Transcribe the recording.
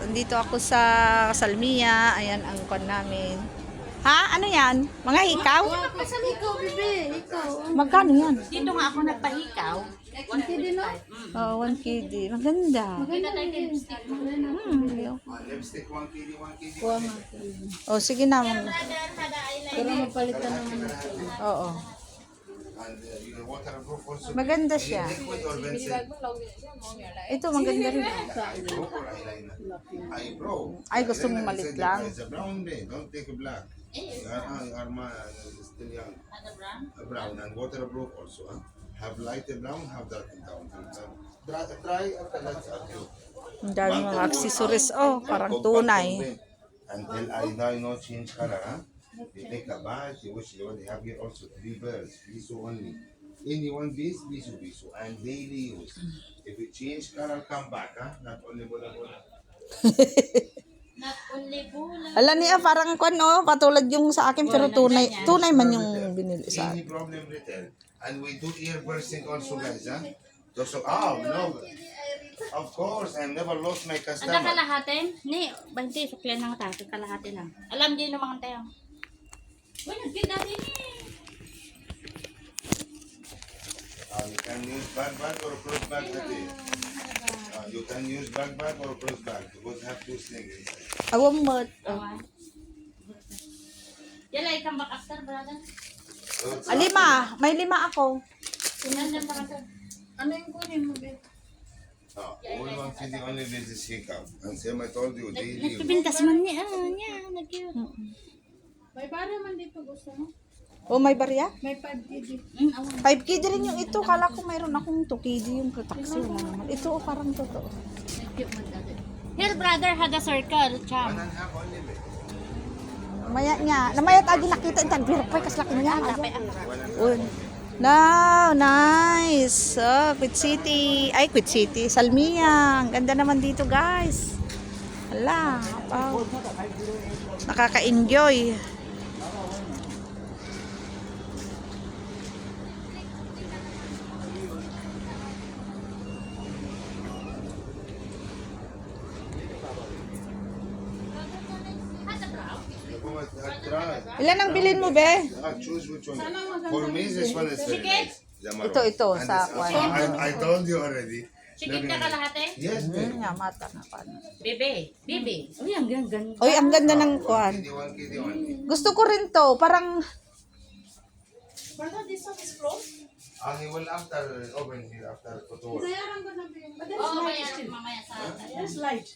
Andito ako sa Salmia. Ayan ang kon namin. Ha? Ano yan? Mga hikaw? Pasang ikaw, bebe. Ikaw. Magkano yan? Dito nga ako nagpahikaw. 1 no? Oh, 1 kg. Maganda. Maganda tayo kay lipstick. Lipstick 1 kg, 1 kg. Kuha mo. Oh, sige na. Pero mapalitan naman ito. Oo. And your waterproof also. Maganda siya. Liquid or Benson? Ito, maganda rin. Eyebrow or eyeliner? Eyebrow. Ay, gusto mo Eyeliner, malit I said lang. It's a brown day. Don't take a black. You are still young. A brown and waterproof also. Huh? Have light brown, have dark brown. Try after that. Ang dami mga accessories. Oh, parang tunay. Until I no change color, huh? You take a bath, you wash your body. Have here also 3 birds, piso only. Any one piece, piso, and daily use. If you change color, come back, huh? Not only bola. Not only bula. Ala niya, parang kwan, oh, katulad yung sa akin, pero tunay, tunay man yung binili sa akin. Any problem written. And we do ear piercing also, guys, huh? So, oh, no. Of course, I never lost my Ang customer. kalahatin? Ni, banti, suklian lang tayo. Kalahati lang. Alam din naman tayo. Uy, nagkita din eh. You can use bag or close bag today. You can use bag or close bag because have 2 snakes inside. Awang mo. Oh. Yala, ikang back after, brother. So, it's- May 5 ako. Sinandan pa ka. Ano yung kunin mo, bebe? Only one thing, the only business hiccup. And same I told you, daily use. Nagpipintas man niya. Nag-cute. May para man dito gusto mo? Oh, may barya? May 5 kg. 5 kg rin yung ito. Kala ko mayroon akong 2 kg yung taxi. Wala naman. Ito, oh, parang totoo. Nag-cute man dati. Here, brother, had a circle. Cham. 1.5 only, babe. Namaya niya. Namaya tayo nakita. Ang birpay kas laki niya. Tapay ang Uy. Now, nice. Oh, Quit City. Ay, Quit City. Salmia. Ang ganda naman dito, guys. Hala. Wow. Nakaka-enjoy. Try. Ilan ang bilhin mo, be? Choose which one. For me, this one is very nice. The maroon. Ito, And sa this- one. I told you already. Sikit na kalahati? Yes, babe. Nga, mata na paano. Bebe. Uy, ang ganda. Uy, ang ganda ng kuhan. 1 kg only. Gusto ko rin to. Parang, Brother, this one is closed? He will after open here after photo. Bayaran ko na, bebe. But Oo, mamaya sa... there's light.